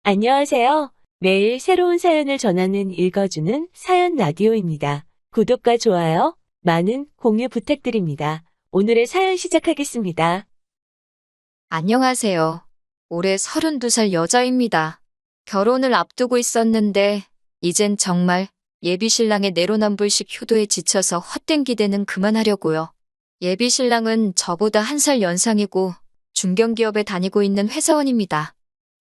안녕하세요. 매일 새로운 사연을 전하는 읽어주는 사연 라디오입니다. 구독과 좋아요, 많은 공유 부탁드립니다. 오늘의 사연 시작하겠습니다. 안녕하세요. 올해 32살 여자입니다. 결혼을 앞두고 있었는데, 이젠 정말 예비 신랑의 내로남불식 효도에 지쳐서 헛된 기대는 그만하려고요. 예비 신랑은 저보다 1살 연상이고 중견기업에 다니고 있는 회사원입니다.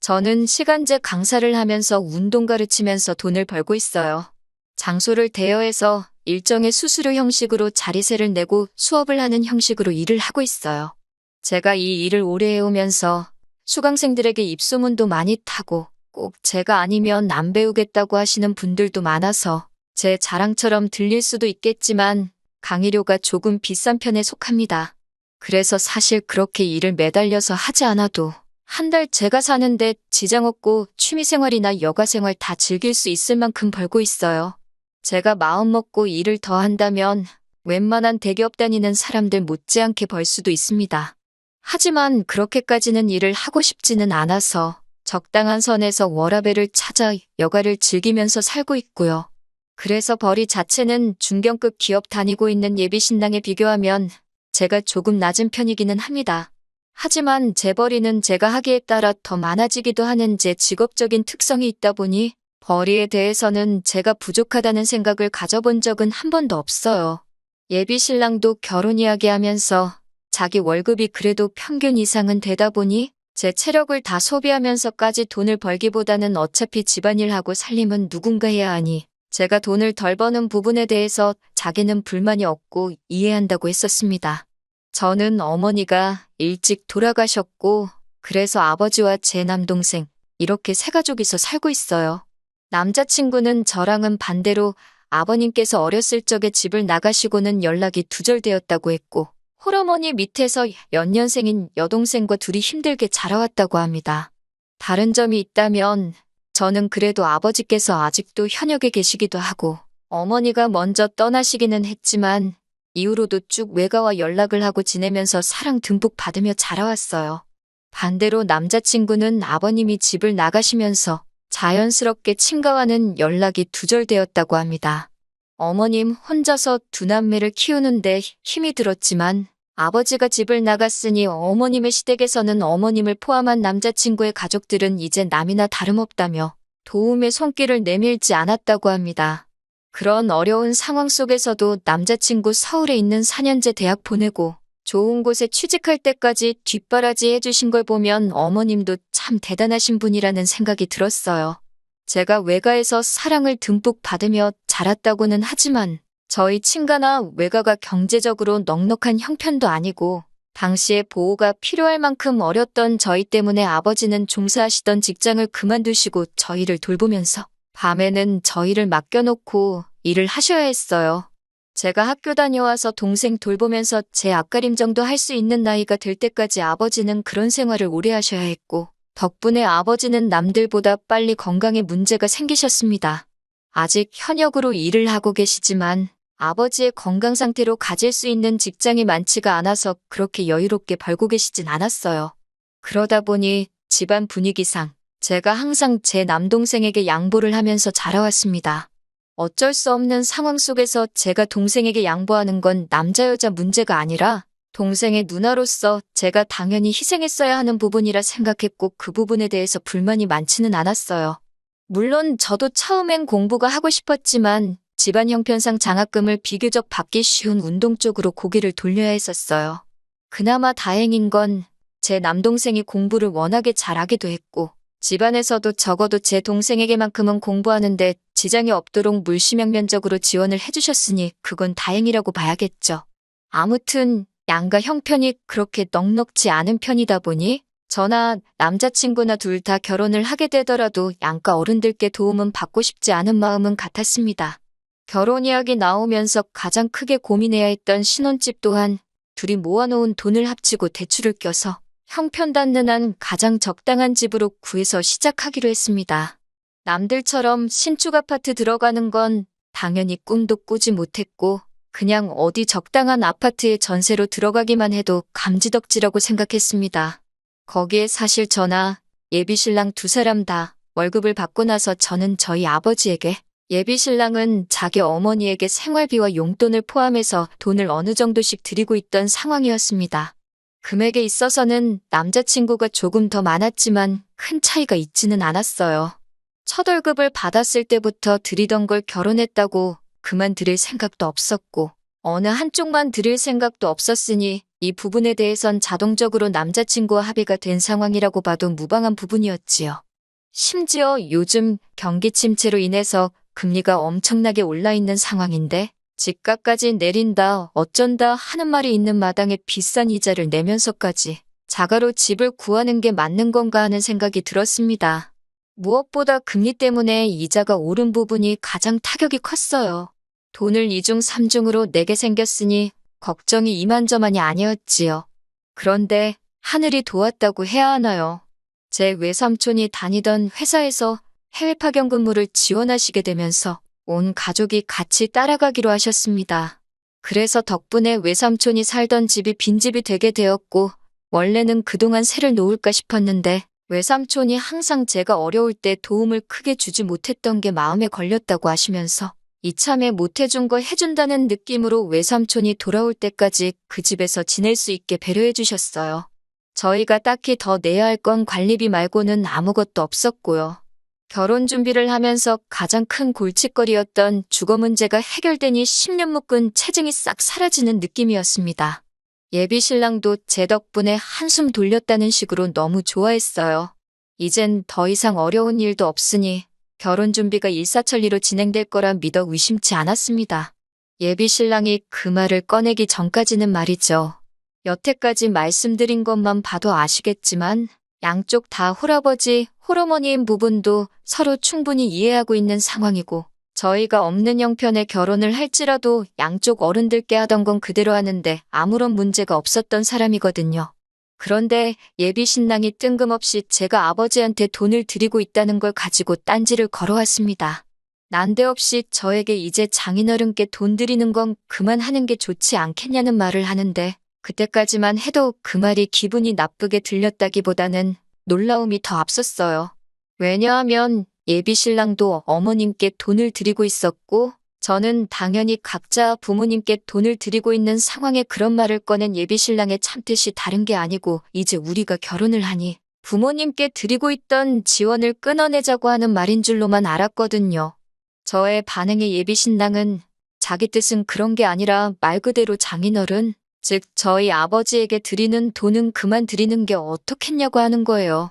저는 시간제 강사를 하면서 운동 가르치면서 돈을 벌고 있어요. 장소를 대여해서 일정의 수수료 형식으로 자리세를 내고 수업을 하는 형식으로 일을 하고 있어요. 제가 이 일을 오래 해오면서 수강생들에게 입소문도 많이 타고 꼭 제가 아니면 안 배우겠다고 하시는 분들도 많아서 제 자랑처럼 들릴 수도 있겠지만 강의료가 조금 비싼 편에 속합니다. 그래서 사실 그렇게 일을 매달려서 하지 않아도 한 달 제가 사는데 지장 없고 취미생활이나 여가생활 다 즐길 수 있을 만큼 벌고 있어요. 제가 마음먹고 일을 더 한다면 웬만한 대기업 다니는 사람들 못지않게 벌 수도 있습니다. 하지만 그렇게까지는 일을 하고 싶지는 않아서 적당한 선에서 워라밸을 찾아 여가를 즐기면서 살고 있고요. 그래서 벌이 자체는 중견급 기업 다니고 있는 예비 신랑에 비교하면 제가 조금 낮은 편이기는 합니다. 하지만 제 벌이는 제가 하기에 따라 더 많아지기도 하는 제 직업적인 특성이 있다 보니 벌이에 대해서는 제가 부족하다는 생각을 가져본 적은 한 번도 없어요. 예비 신랑도 결혼 이야기하면서 자기 월급이 그래도 평균 이상은 되다 보니 제 체력을 다 소비하면서까지 돈을 벌기보다는 어차피 집안일하고 살림은 누군가 해야 하니 제가 돈을 덜 버는 부분에 대해서 자기는 불만이 없고 이해한다고 했었습니다. 저는 어머니가 일찍 돌아가셨고 그래서 아버지와 제 남동생 이렇게 세 가족이서 살고 있어요. 남자친구는 저랑은 반대로 아버님께서 어렸을 적에 집을 나가시고는 연락이 두절되었다고 했고 홀어머니 밑에서 연년생인 여동생과 둘이 힘들게 자라왔다고 합니다. 다른 점이 있다면 저는 그래도 아버지께서 아직도 현역에 계시기도 하고 어머니가 먼저 떠나시기는 했지만 이후로도 쭉 외가와 연락을 하고 지내면서 사랑 듬뿍 받으며 자라왔어요. 반대로 남자친구는 아버님이 집을 나가시면서 자연스럽게 친가와는 연락이 두절되었다고 합니다. 어머님 혼자서 두 남매를 키우는데 힘이 들었지만 아버지가 집을 나갔으니 어머님의 시댁에서는 어머님을 포함한 남자친구의 가족들은 이제 남이나 다름없다며 도움의 손길을 내밀지 않았다고 합니다. 그런 어려운 상황 속에서도 남자친구 서울에 있는 4년제 대학 보내고 좋은 곳에 취직할 때까지 뒷바라지 해주신 걸 보면 어머님도 참 대단하신 분이라는 생각이 들었어요. 제가 외가에서 사랑을 듬뿍 받으며 자랐다고는 하지만 저희 친가나 외가가 경제적으로 넉넉한 형편도 아니고 당시에 보호가 필요할 만큼 어렸던 저희 때문에 아버지는 종사하시던 직장을 그만두시고 저희를 돌보면서 밤에는 저희를 맡겨놓고 일을 하셔야 했어요. 제가 학교 다녀와서 동생 돌보면서 제 앞가림 정도 할 수 있는 나이가 될 때까지 아버지는 그런 생활을 오래 하셔야 했고 덕분에 아버지는 남들보다 빨리 건강에 문제가 생기셨습니다. 아직 현역으로 일을 하고 계시지만 아버지의 건강 상태로 가질 수 있는 직장이 많지가 않아서 그렇게 여유롭게 벌고 계시진 않았어요. 그러다 보니 집안 분위기상 제가 항상 제 남동생에게 양보를 하면서 자라왔습니다. 어쩔 수 없는 상황 속에서 제가 동생에게 양보하는 건 남자 여자 문제가 아니라 동생의 누나로서 제가 당연히 희생했어야 하는 부분이라 생각했고 그 부분에 대해서 불만이 많지는 않았어요. 물론 저도 처음엔 공부가 하고 싶었지만 집안 형편상 장학금을 비교적 받기 쉬운 운동 쪽으로 고개를 돌려야 했었어요. 그나마 다행인 건 제 남동생이 공부를 워낙에 잘하기도 했고 집안에서도 적어도 제 동생에게만큼은 공부하는데 지장이 없도록 물심양면적으로 지원을 해주셨으니 그건 다행이라고 봐야겠죠. 아무튼 양가 형편이 그렇게 넉넉지 않은 편이다 보니 저나 남자친구나 둘 다 결혼을 하게 되더라도 양가 어른들께 도움은 받고 싶지 않은 마음은 같았습니다. 결혼 이야기 나오면서 가장 크게 고민해야 했던 신혼집 또한 둘이 모아놓은 돈을 합치고 대출을 껴서 형편 닿는 한 가장 적당한 집으로 구해서 시작하기로 했습니다. 남들처럼 신축 아파트 들어가는 건 당연히 꿈도 꾸지 못했고 그냥 어디 적당한 아파트에 전세로 들어가기만 해도 감지덕지라고 생각했습니다. 거기에 사실 저나 예비신랑 두 사람 다 월급을 받고 나서 저는 저희 아버지에게, 예비 신랑은 자기 어머니에게 생활비와 용돈을 포함해서 돈을 어느 정도씩 드리고 있던 상황이었습니다. 금액에 있어서는 남자친구가 조금 더 많았지만 큰 차이가 있지는 않았어요. 첫 월급을 받았을 때부터 드리던 걸 결혼했다고 그만 드릴 생각도 없었고 어느 한쪽만 드릴 생각도 없었으니 이 부분에 대해선 자동적으로 남자친구와 합의가 된 상황이라고 봐도 무방한 부분이었지요. 심지어 요즘 경기 침체로 인해서 금리가 엄청나게 올라 있는 상황인데 집값까지 내린다 어쩐다 하는 말이 있는 마당에 비싼 이자를 내면서까지 자가로 집을 구하는 게 맞는 건가 하는 생각이 들었습니다. 무엇보다 금리 때문에 이자가 오른 부분이 가장 타격이 컸어요. 돈을 이중 삼중으로 내게 생겼으니 걱정이 이만저만이 아니었지요. 그런데 하늘이 도왔다고 해야 하나요? 제 외삼촌이 다니던 회사에서 해외 파견 근무를 지원하시게 되면서 온 가족이 같이 따라가기로 하셨습니다. 그래서 덕분에 외삼촌이 살던 집이 빈집이 되게 되었고 원래는 그동안 세를 놓을까 싶었는데 외삼촌이 항상 제가 어려울 때 도움을 크게 주지 못했던 게 마음에 걸렸다고 하시면서 이참에 못해준 거 해준다는 느낌으로 외삼촌이 돌아올 때까지 그 집에서 지낼 수 있게 배려해 주셨어요. 저희가 딱히 더 내야 할 건 관리비 말고는 아무것도 없었고요. 결혼 준비를 하면서 가장 큰 골칫거리였던 주거 문제가 해결되니 10년 묶은 체증이 싹 사라지는 느낌이었습니다. 예비 신랑도 제 덕분에 한숨 돌렸다는 식으로 너무 좋아했어요. 이젠 더 이상 어려운 일도 없으니 결혼 준비가 일사천리로 진행될 거라 믿어 의심치 않았습니다. 예비 신랑이 그 말을 꺼내기 전까지는 말이죠. 여태까지 말씀드린 것만 봐도 아시겠지만 양쪽 다 홀아버지, 홀어머니인 부분도 서로 충분히 이해하고 있는 상황이고 저희가 없는 형편의 결혼을 할지라도 양쪽 어른들께 하던 건 그대로 하는데 아무런 문제가 없었던 사람이거든요. 그런데 예비 신랑이 뜬금없이 제가 아버지한테 돈을 드리고 있다는 걸 가지고 딴지를 걸어왔습니다. 난데없이 저에게 이제 장인어른께 돈 드리는 건 그만하는 게 좋지 않겠냐는 말을 하는데 그때까지만 해도 그 말이 기분이 나쁘게 들렸다기보다는 놀라움이 더 앞섰어요. 왜냐하면 예비 신랑도 어머님께 돈을 드리고 있었고 저는 당연히 각자 부모님께 돈을 드리고 있는 상황에 그런 말을 꺼낸 예비 신랑의 참뜻이 다른 게 아니고 이제 우리가 결혼을 하니 부모님께 드리고 있던 지원을 끊어내자고 하는 말인 줄로만 알았거든요. 저의 반응에 예비 신랑은 자기 뜻은 그런 게 아니라 말 그대로 장인어른, 즉 저희 아버지에게 드리는 돈은 그만 드리는 게 어떻겠냐고 하는 거예요.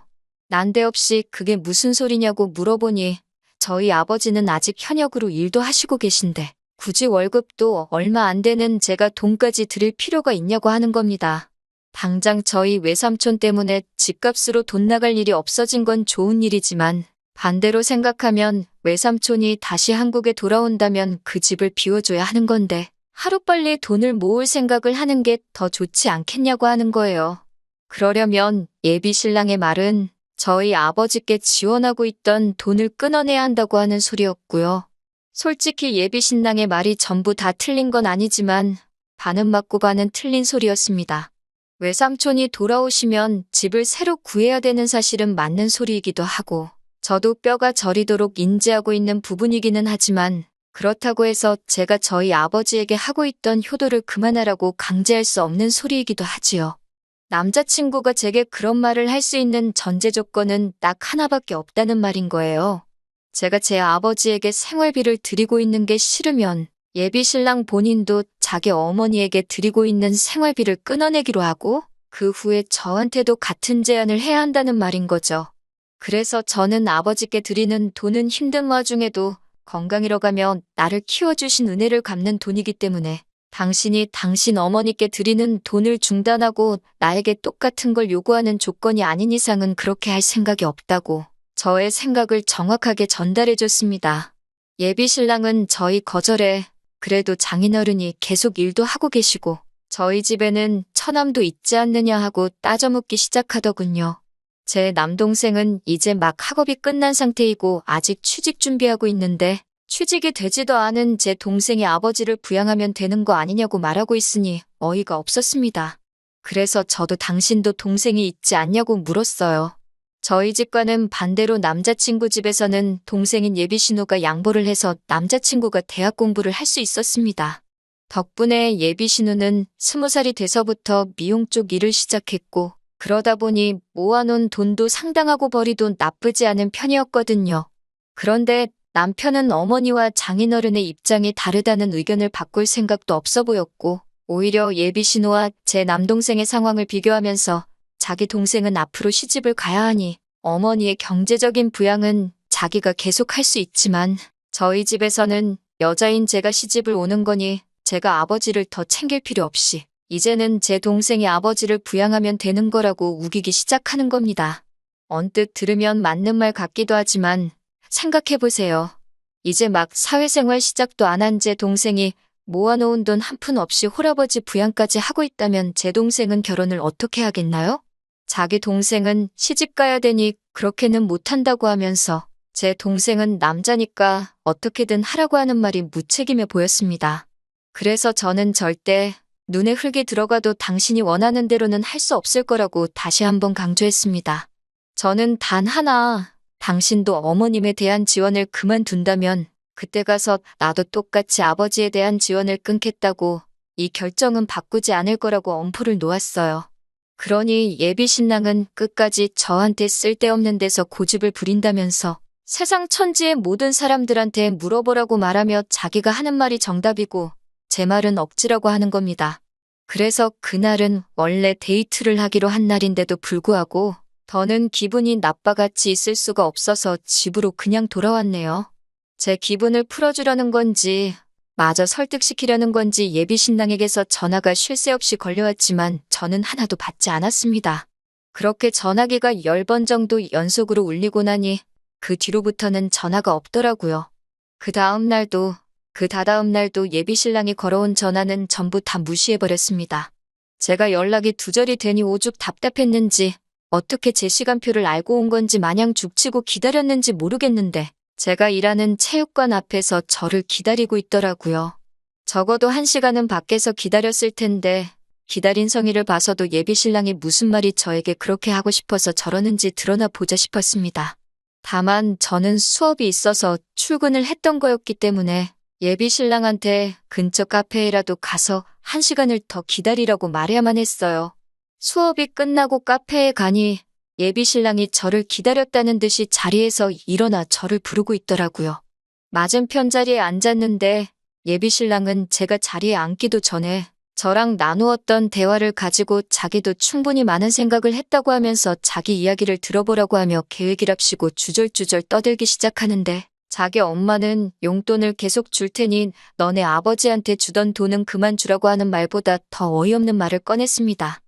난데없이 그게 무슨 소리냐고 물어보니 저희 아버지는 아직 현역으로 일도 하시고 계신데 굳이 월급도 얼마 안 되는 제가 돈까지 드릴 필요가 있냐고 하는 겁니다. 당장 저희 외삼촌 때문에 집값으로 돈 나갈 일이 없어진 건 좋은 일이지만 반대로 생각하면 외삼촌이 다시 한국에 돌아온다면 그 집을 비워줘야 하는 건데 하루빨리 돈을 모을 생각을 하는 게 더 좋지 않겠냐고 하는 거예요. 그러려면 예비 신랑의 말은 저희 아버지께 지원하고 있던 돈을 끊어내야 한다고 하는 소리였고요. 솔직히 예비 신랑의 말이 전부 다 틀린 건 아니지만 반은 맞고 반은 틀린 소리였습니다. 외삼촌이 돌아오시면 집을 새로 구해야 되는 사실은 맞는 소리이기도 하고 저도 뼈가 저리도록 인지하고 있는 부분이기는 하지만 그렇다고 해서 제가 저희 아버지에게 하고 있던 효도를 그만하라고 강제할 수 없는 소리이기도 하지요. 남자친구가 제게 그런 말을 할 수 있는 전제 조건은 딱 하나밖에 없다는 말인 거예요. 제가 제 아버지에게 생활비를 드리고 있는 게 싫으면 예비 신랑 본인도 자기 어머니에게 드리고 있는 생활비를 끊어내기로 하고 그 후에 저한테도 같은 제안을 해야 한다는 말인 거죠. 그래서 저는 아버지께 드리는 돈은 힘든 와중에도 건강 잃어가며 나를 키워주신 은혜를 갚는 돈이기 때문에 당신이 당신 어머니께 드리는 돈을 중단하고 나에게 똑같은 걸 요구하는 조건이 아닌 이상은 그렇게 할 생각이 없다고 저의 생각을 정확하게 전달해줬습니다. 예비 신랑은 저희 거절에 그래도 장인어른이 계속 일도 하고 계시고 저희 집에는 처남도 있지 않느냐 하고 따져묻기 시작하더군요. 제 남동생은 이제 막 학업이 끝난 상태이고 아직 취직 준비하고 있는데 취직이 되지도 않은 제 동생이 아버지를 부양하면 되는 거 아니냐고 말하고 있으니 어이가 없었습니다. 그래서 저도 당신도 동생이 있지 않냐고 물었어요. 저희 집과는 반대로 남자친구 집에서는 동생인 예비 신우가 양보를 해서 남자친구가 대학 공부를 할 수 있었습니다. 덕분에 예비 신우는 20살이 돼서부터 미용 쪽 일을 시작했고, 그러다 보니 모아놓은 돈도 상당하고 벌이도 나쁘지 않은 편이었거든요. 그런데 남편은 어머니와 장인어른의 입장이 다르다는 의견을 바꿀 생각도 없어 보였고, 오히려 예비 신우와 제 남동생의 상황을 비교하면서 자기 동생은 앞으로 시집을 가야 하니 어머니의 경제적인 부양은 자기가 계속 할 수 있지만 저희 집에서는 여자인 제가 시집을 오는 거니 제가 아버지를 더 챙길 필요 없이 이제는 제 동생이 아버지를 부양하면 되는 거라고 우기기 시작하는 겁니다. 언뜻 들으면 맞는 말 같기도 하지만 생각해보세요. 이제 막 사회생활 시작도 안 한 제 동생이 모아놓은 돈 한 푼 없이 홀아버지 부양까지 하고 있다면 제 동생은 결혼을 어떻게 하겠나요? 자기 동생은 시집 가야 되니 그렇게는 못한다고 하면서 제 동생은 남자니까 어떻게든 하라고 하는 말이 무책임해 보였습니다. 그래서 저는 절대 눈에 흙이 들어가도 당신이 원하는 대로는 할 수 없을 거라고 다시 한번 강조했습니다. 저는 단 하나, 당신도 어머님에 대한 지원을 그만둔다면 그때 가서 나도 똑같이 아버지에 대한 지원을 끊겠다고 이 결정은 바꾸지 않을 거라고 엄포를 놓았어요. 그러니 예비 신랑은 끝까지 저한테 쓸데없는 데서 고집을 부린다면서 세상 천지의 모든 사람들한테 물어보라고 말하며 자기가 하는 말이 정답이고 제 말은 억지라고 하는 겁니다. 그래서 그날은 원래 데이트를 하기로 한 날인데도 불구하고 더는 기분이 나빠같이 있을 수가 없어서 집으로 그냥 돌아왔네요. 제 기분을 풀어주려는 건지 마저 설득시키려는 건지 예비 신랑에게서 전화가 쉴 새 없이 걸려왔지만 저는 하나도 받지 않았습니다. 그렇게 전화기가 10번 정도 연속으로 울리고 나니 그 뒤로부터는 전화가 없더라고요. 그 다음 날도 그 다다음 날도 예비 신랑이 걸어온 전화는 전부 다 무시해버렸습니다. 제가 연락이 두절이 되니 오죽 답답했는지 어떻게 제 시간표를 알고 온 건지 마냥 죽치고 기다렸는지 모르겠는데 제가 일하는 체육관 앞에서 저를 기다리고 있더라고요. 적어도 1시간은 밖에서 기다렸을 텐데 기다린 성의를 봐서도 예비 신랑이 무슨 말이 저에게 그렇게 하고 싶어서 저러는지 드러나 보자 싶었습니다. 다만 저는 수업이 있어서 출근을 했던 거였기 때문에 예비 신랑한테 근처 카페에라도 가서 1시간을 더 기다리라고 말해야만 했어요. 수업이 끝나고 카페에 가니 예비 신랑이 저를 기다렸다는 듯이 자리에서 일어나 저를 부르고 있더라고요. 맞은편 자리에 앉았는데 예비 신랑은 제가 자리에 앉기도 전에 저랑 나누었던 대화를 가지고 자기도 충분히 많은 생각을 했다고 하면서 자기 이야기를 들어보라고 하며 계획이랍시고 주절주절 떠들기 시작하는데 자기 엄마는 용돈을 계속 줄 테니 너네 아버지한테 주던 돈은 그만 주라고 하는 말보다 더 어이없는 말을 꺼냈습니다.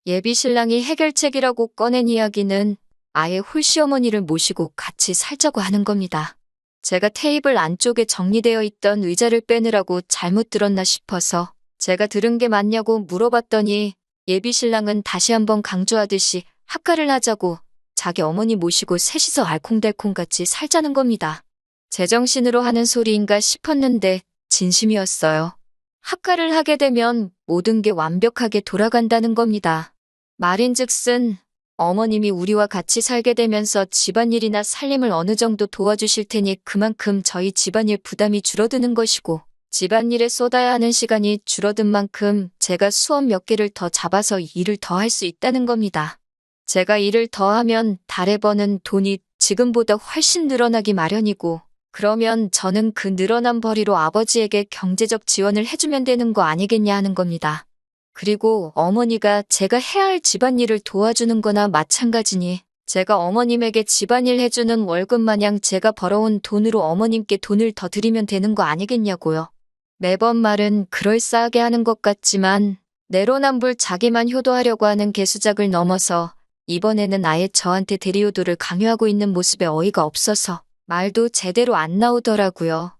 예비 신랑이 해결책이라고 꺼낸 이야기는 아예 홀시어머니를 모시고 같이 살자고 하는 겁니다. 제가 테이블 안쪽에 정리되어 있던 의자를 빼느라고 잘못 들었나 싶어서 제가 들은 게 맞냐고 물어봤더니 예비 신랑은 다시 한번 강조하듯이 합가를 하자고 자기 어머니 모시고 셋이서 알콩달콩같이 살자는 겁니다. 제정신으로 하는 소리인가 싶었는데 진심이었어요. 합가를 하게 되면 모든 게 완벽하게 돌아간다는 겁니다. 말인즉슨 어머님이 우리와 같이 살게 되면서 집안일이나 살림을 어느 정도 도와주실 테니 그만큼 저희 집안일 부담이 줄어드는 것이고 집안일에 쏟아야 하는 시간이 줄어든 만큼 제가 수업 몇 개를 더 잡아서 일을 더 할 수 있다는 겁니다. 제가 일을 더 하면 달에 버는 돈이 지금보다 훨씬 늘어나기 마련이고 그러면 저는 그 늘어난 벌이로 아버지에게 경제적 지원을 해주면 되는 거 아니겠냐 하는 겁니다. 그리고 어머니가 제가 해야 할 집안일을 도와주는 거나 마찬가지니 제가 어머님에게 집안일 해주는 월급 마냥 제가 벌어온 돈으로 어머님께 돈을 더 드리면 되는 거 아니겠냐고요. 매번 말은 그럴싸하게 하는 것 같지만 내로남불 자기만 효도하려고 하는 개수작을 넘어서 이번에는 아예 저한테 대리효도를 강요하고 있는 모습에 어이가 없어서 말도 제대로 안 나오더라고요.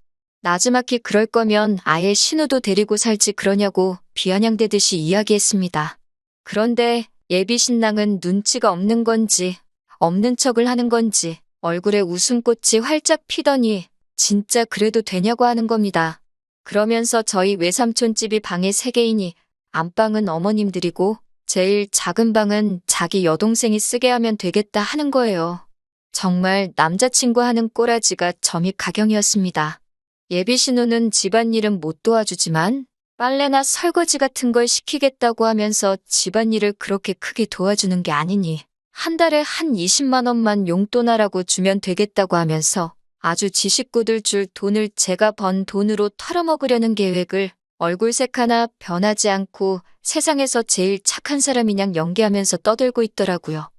나지막히 그럴 거면 아예 신우도 데리고 살지 그러냐고 비아냥대듯이 이야기했습니다. 그런데 예비 신랑은 눈치가 없는 건지 없는 척을 하는 건지 얼굴에 웃음꽃이 활짝 피더니 진짜 그래도 되냐고 하는 겁니다. 그러면서 저희 외삼촌 집이 방이 3개이니 안방은 어머님들이고 제일 작은 방은 자기 여동생이 쓰게 하면 되겠다 하는 거예요. 정말 남자친구 하는 꼬라지가 점입가경이었습니다. 예비 신우는 집안일은 못 도와주지만 빨래나 설거지 같은 걸 시키겠다고 하면서 집안일을 그렇게 크게 도와주는 게 아니니 한 달에 한 20만 원만 용돈하라고 주면 되겠다고 하면서 아주 지 식구들 줄 돈을 제가 번 돈으로 털어먹으려는 계획을 얼굴색 하나 변하지 않고 세상에서 제일 착한 사람이냥 연기하면서 떠들고 있더라고요.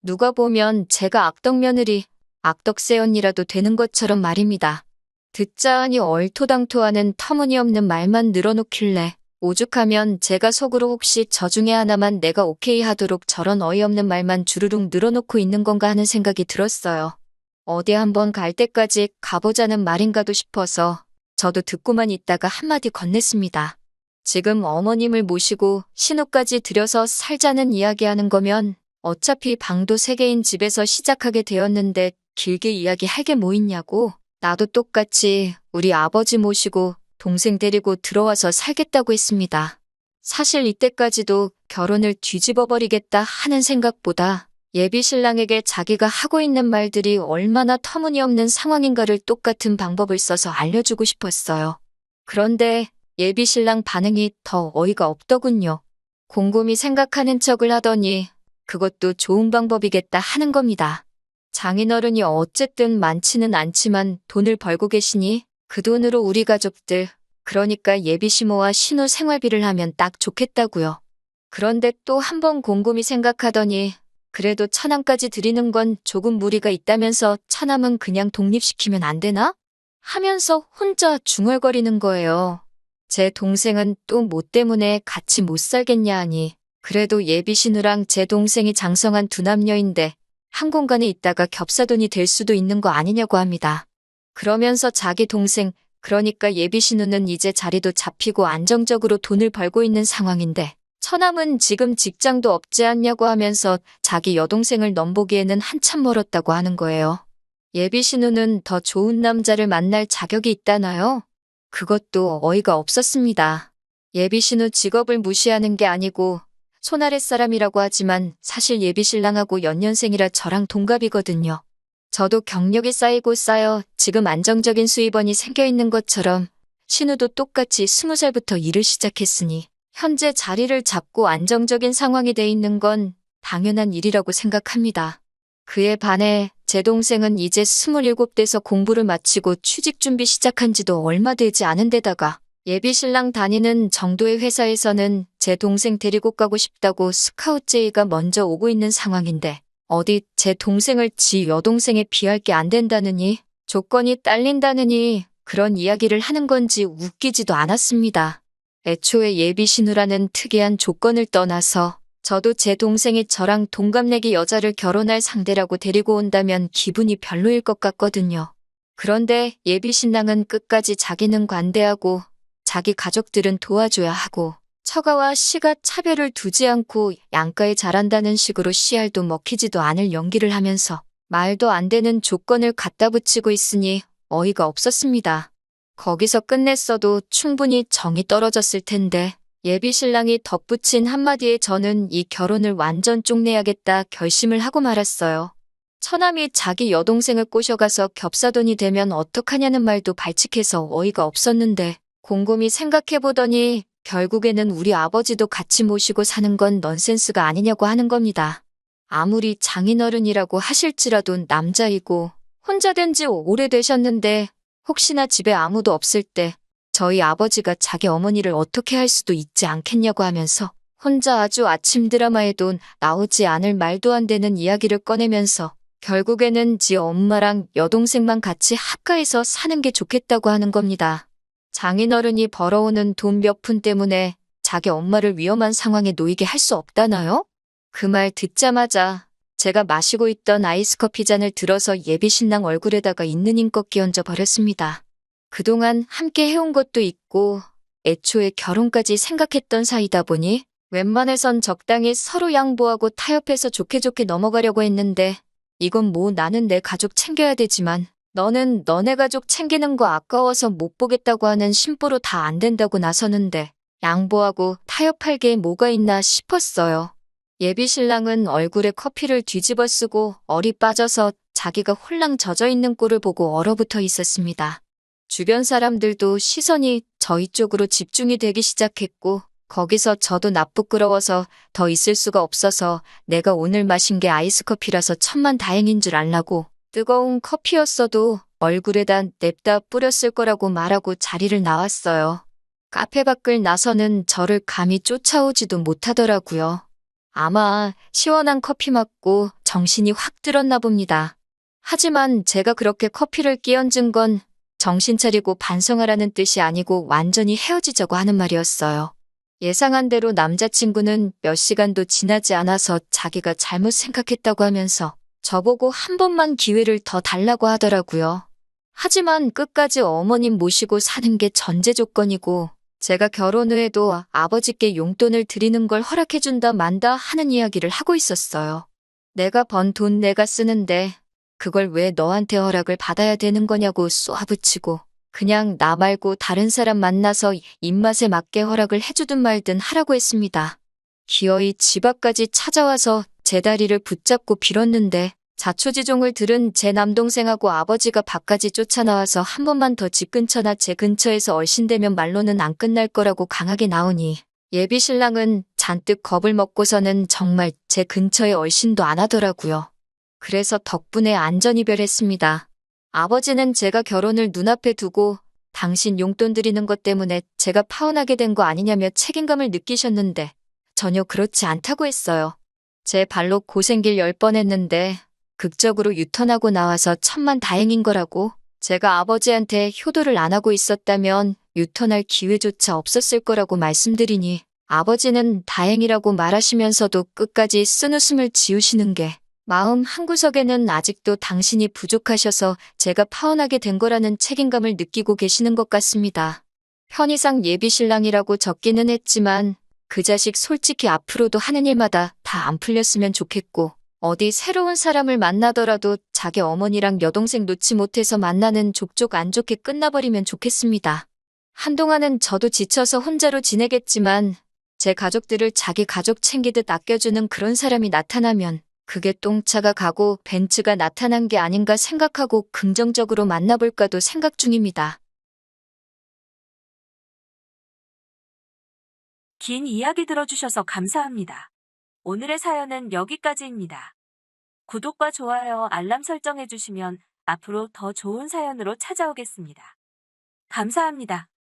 누가 보면 제가 악덕 며느리, 악덕새 언니라도 되는 것처럼 말입니다. 듣자 하니 얼토당토하는 터무니없는 말만 늘어놓길래 오죽하면 제가 속으로 혹시 저 중에 하나만 내가 오케이 하도록 저런 어이없는 말만 주르륵 늘어놓고 있는 건가 하는 생각이 들었어요. 어디 한번 갈 때까지 가보자는 말인가도 싶어서 저도 듣고만 있다가 한마디 건넸습니다. 지금 어머님을 모시고 신우까지 들여서 살자는 이야기하는 거면 어차피 방도 3개인 집에서 시작하게 되었는데 길게 이야기할 게 뭐 있냐고. 나도 똑같이 우리 아버지 모시고 동생 데리고 들어와서 살겠다고 했습니다. 사실 이때까지도 결혼을 뒤집어버리겠다 하는 생각보다 예비 신랑에게 자기가 하고 있는 말들이 얼마나 터무니없는 상황인가를 똑같은 방법을 써서 알려주고 싶었어요. 그런데 예비 신랑 반응이 더 어이가 없더군요. 곰곰이 생각하는 척을 하더니 그것도 좋은 방법이겠다 하는 겁니다. 장인어른이 어쨌든 많지는 않지만 돈을 벌고 계시니 그 돈으로 우리 가족들, 그러니까 예비 시모와 신우 생활비를 하면 딱 좋겠다고요. 그런데 또 한 번 곰곰이 생각하더니 그래도 천암까지 드리는 건 조금 무리가 있다면서 천암은 그냥 독립시키면 안 되나? 하면서 혼자 중얼거리는 거예요. 제 동생은 또 뭐 때문에 같이 못 살겠냐 하니 그래도 예비 신우랑 제 동생이 장성한 두 남녀인데 한 공간에 있다가 겹사돈이 될 수도 있는 거 아니냐고 합니다. 그러면서 자기 동생, 그러니까 예비 신우는 이제 자리도 잡히고 안정적으로 돈을 벌고 있는 상황인데 처남은 지금 직장도 없지 않냐고 하면서 자기 여동생을 넘보기에는 한참 멀었다고 하는 거예요. 예비 신우는 더 좋은 남자를 만날 자격이 있다나요? 그것도 어이가 없었습니다. 예비 신우 직업을 무시하는 게 아니고 손아랫 사람이라고 하지만 사실 예비 신랑하고 연년생이라 저랑 동갑이거든요. 저도 경력이 쌓이고 쌓여 지금 안정적인 수입원이 생겨 있는 것처럼 신우도 똑같이 20살부터 일을 시작했으니 현재 자리를 잡고 안정적인 상황이 돼 있는 건 당연한 일이라고 생각합니다. 그에 반해 제 동생은 이제 27돼서 공부를 마치고 취직 준비 시작한 지도 얼마 되지 않은 데다가 예비 신랑 다니는 정도의 회사에서는 제 동생 데리고 가고 싶다고 스카우트 제의가 먼저 오고 있는 상황인데 어디 제 동생을 지 여동생에 비할 게 안 된다느니 조건이 딸린다느니 그런 이야기를 하는 건지 웃기지도 않았습니다. 애초에 예비 신우라는 특이한 조건을 떠나서 저도 제 동생이 저랑 동갑내기 여자를 결혼할 상대라고 데리고 온다면 기분이 별로일 것 같거든요. 그런데 예비 신랑은 끝까지 자기는 관대하고 자기 가족들은 도와줘야 하고 처가와 시가 차별을 두지 않고 양가에 잘한다는 식으로 씨알도 먹히지도 않을 연기를 하면서 말도 안 되는 조건을 갖다 붙이고 있으니 어이가 없었습니다. 거기서 끝냈어도 충분히 정이 떨어졌을 텐데 예비 신랑이 덧붙인 한마디에 저는 이 결혼을 완전 쪽내야겠다 결심을 하고 말았어요. 처남이 자기 여동생을 꼬셔가서 겹사돈이 되면 어떡하냐는 말도 발칙해서 어이가 없었는데 곰곰이 생각해보더니 결국에는 우리 아버지도 같이 모시고 사는 건 넌센스가 아니냐고 하는 겁니다. 아무리 장인어른이라고 하실지라도 남자이고 혼자 된 지 오래되셨는데 혹시나 집에 아무도 없을 때 저희 아버지가 자기 어머니를 어떻게 할 수도 있지 않겠냐고 하면서 혼자 아주 아침 드라마에도 나오지 않을 말도 안 되는 이야기를 꺼내면서 결국에는 지 엄마랑 여동생만 같이 합가해서 사는 게 좋겠다고 하는 겁니다. 장인어른이 벌어오는 돈 몇 푼 때문에 자기 엄마를 위험한 상황에 놓이게 할 수 없다나요? 그 말 듣자마자 제가 마시고 있던 아이스커피 잔을 들어서 예비 신랑 얼굴에다가 있는 힘껏 끼얹어 버렸습니다. 그동안 함께 해온 것도 있고 애초에 결혼까지 생각했던 사이다 보니 웬만해선 적당히 서로 양보하고 타협해서 좋게 좋게 넘어가려고 했는데 이건 뭐 나는 내 가족 챙겨야 되지만 너는 너네 가족 챙기는 거 아까워서 못 보겠다고 하는 심보로 다 안 된다고 나서는데 양보하고 타협할 게 뭐가 있나 싶었어요. 예비 신랑은 얼굴에 커피를 뒤집어 쓰고 얼이 빠져서 자기가 홀랑 젖어 있는 꼴을 보고 얼어붙어 있었습니다. 주변 사람들도 시선이 저희 쪽으로 집중이 되기 시작했고, 거기서 저도 나쁘끄러워서 더 있을 수가 없어서 내가 오늘 마신 게 아이스커피라서 천만다행인 줄 알라고 뜨거운 커피였어도 얼굴에다 냅다 뿌렸을 거라고 말하고 자리를 나왔어요. 카페 밖을 나서는 저를 감히 쫓아오지도 못하더라고요. 아마 시원한 커피 맞고 정신이 확 들었나 봅니다. 하지만 제가 그렇게 커피를 끼얹은 건 정신 차리고 반성하라는 뜻이 아니고 완전히 헤어지자고 하는 말이었어요. 예상한 대로 남자친구는 몇 시간도 지나지 않아서 자기가 잘못 생각했다고 하면서 저보고 한 번만 기회를 더 달라고 하더라고요. 하지만 끝까지 어머님 모시고 사는 게 전제 조건이고 제가 결혼 후에도 아버지께 용돈을 드리는 걸 허락해준다 만다 하는 이야기를 하고 있었어요. 내가 번 돈 내가 쓰는데 그걸 왜 너한테 허락을 받아야 되는 거냐고 쏘아붙이고 그냥 나 말고 다른 사람 만나서 입맛에 맞게 허락을 해주든 말든 하라고 했습니다. 기어이 집 앞까지 찾아와서 제 다리를 붙잡고 빌었는데 자초지종을 들은 제 남동생하고 아버지가 밖까지 쫓아나와서 한 번만 더 집 근처나 제 근처에서 얼씬대면 말로는 안 끝날 거라고 강하게 나오니 예비 신랑은 잔뜩 겁을 먹고서는 정말 제 근처에 얼씬도 안 하더라고요. 그래서 덕분에 안전이별했습니다. 아버지는 제가 결혼을 눈앞에 두고 당신 용돈 드리는 것 때문에 제가 파혼하게 된 거 아니냐며 책임감을 느끼셨는데 전혀 그렇지 않다고 했어요. 제 발로 고생길 10번 했는데 극적으로 유턴하고 나와서 천만다행인 거라고. 제가 아버지한테 효도를 안 하고 있었다면 유턴할 기회조차 없었을 거라고 말씀드리니 아버지는 다행이라고 말하시면서도 끝까지 쓴웃음을 지으시는 게 마음 한구석에는 아직도 당신이 부족하셔서 제가 파혼하게 된 거라는 책임감을 느끼고 계시는 것 같습니다. 편의상 예비 신랑이라고 적기는 했지만 그 자식 솔직히 앞으로도 하는 일마다 다 안 풀렸으면 좋겠고 어디 새로운 사람을 만나더라도 자기 어머니랑 여동생 놓지 못해서 만나는 족족 안 좋게 끝나버리면 좋겠습니다. 한동안은 저도 지쳐서 혼자로 지내겠지만 제 가족들을 자기 가족 챙기듯 아껴주는 그런 사람이 나타나면 그게 똥차가 가고 벤츠가 나타난 게 아닌가 생각하고 긍정적으로 만나볼까도 생각 중입니다. 긴 이야기 들어주셔서 감사합니다. 오늘의 사연은 여기까지입니다. 구독과 좋아요, 알람 설정해주시면 앞으로 더 좋은 사연으로 찾아오겠습니다. 감사합니다.